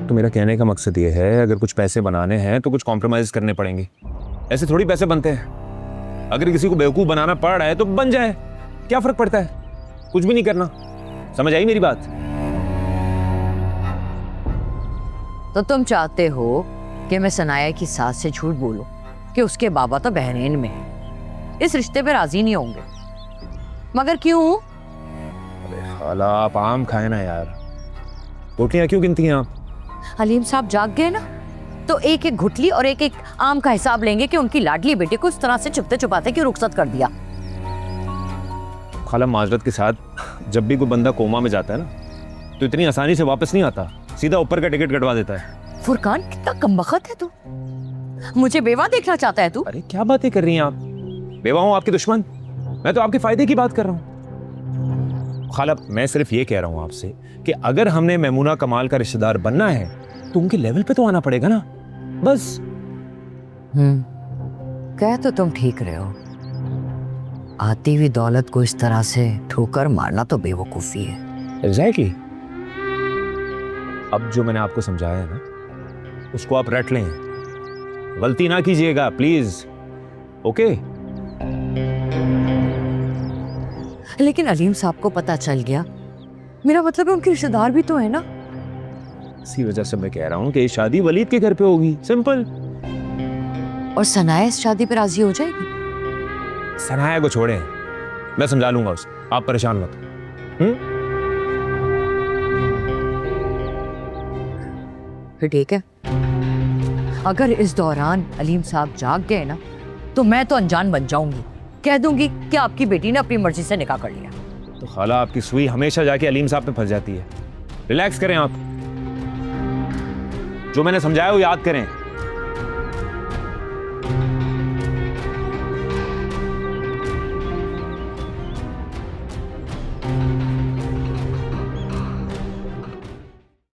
तो मेरा कहने का मकसद ये है, अगर कुछ पैसे बनाने हैं तो कुछ कॉम्प्रोमाइज करने पड़ेंगे। ऐसे थोड़ी पैसे बनते हैं। अगर किसी को बेवकूफ बनाना पड़ रहा है तो बन जाए, क्या फर्क पड़ता है? कुछ भी नहीं करना। समझ आई मेरी बात? तो तुम चाहते हो कि मैं सनाया की सास से झूठ बोलूं कि उसके बाबा तो बहरीन में है, इस रिश्ते पे राजी नहीं होंगे? मगर क्यों? अरे खाला, आप आम खाए ना यार, रोटियां क्यों गिनती हैं आप? हलीम साहब जाग गए ना, तो एक एक घुटली और एक एक आम का हिसाब लेंगे कि उनकी लाडली बेटे को इस तरह से चुपते चुपाते क्यों रुखसत कर दिया। खाला माजरत के साथ, जब भी कोई बंदा कोमा में जाता है ना, तो इतनी आसानी से वापस नहीं आता, सीधा ऊपर का टिकट कटवा देता है। फुरकान, कितना कमबख्त है तू। मुझे बेवा देखना चाहता है तू? अरे क्या बातें कर रही हैं आप? बेवा हूं आपकी दुश्मन? मैं तो आपके फायदे की बात कर रहा हूं। खाला, मैं सिर्फ ये कह रहा हूं आपसे कि अगर हमने मैमूना कमाल का रिश्तेदार बनना है तो उनके लेवल पे तो आना पड़ेगा ना, बस। कह तो तुम ठीक रहे हो, आती हुई दौलत को इस तरह से ठोकर मारना तो बेवकूफी है। एग्जैक्टली। अब जो मैंने आपको समझाया है ना, उसको आप रट लें, गलती ना कीजिएगा प्लीज। ओके? लेकिन अलीम साहब को पता चल गया, मेरा मतलब है उनके रिश्तेदार भी तो है ना। इसी वजह से मैं कह रहा हूं कि ये शादी वलीद के घर पे होगी, सिंपल। और सनाया इस शादी पे राजी हो जाएगी? सनाया को छोड़ें, मैं समझा लूंगा उसे, आप परेशान मत। फिर ठीक है, अगर इस दौरान अलीम साहब जाग गए ना, तो मैं तो अनजान बन जाऊंगी, कह दूंगी कि आपकी बेटी ने अपनी मर्जी से निकाह कर लिया। तो खाला, आपकी सुई हमेशा जाके अलीम साहब पे फंस जाती है। रिलैक्स करें आप, जो मैंने समझाया वो याद करें।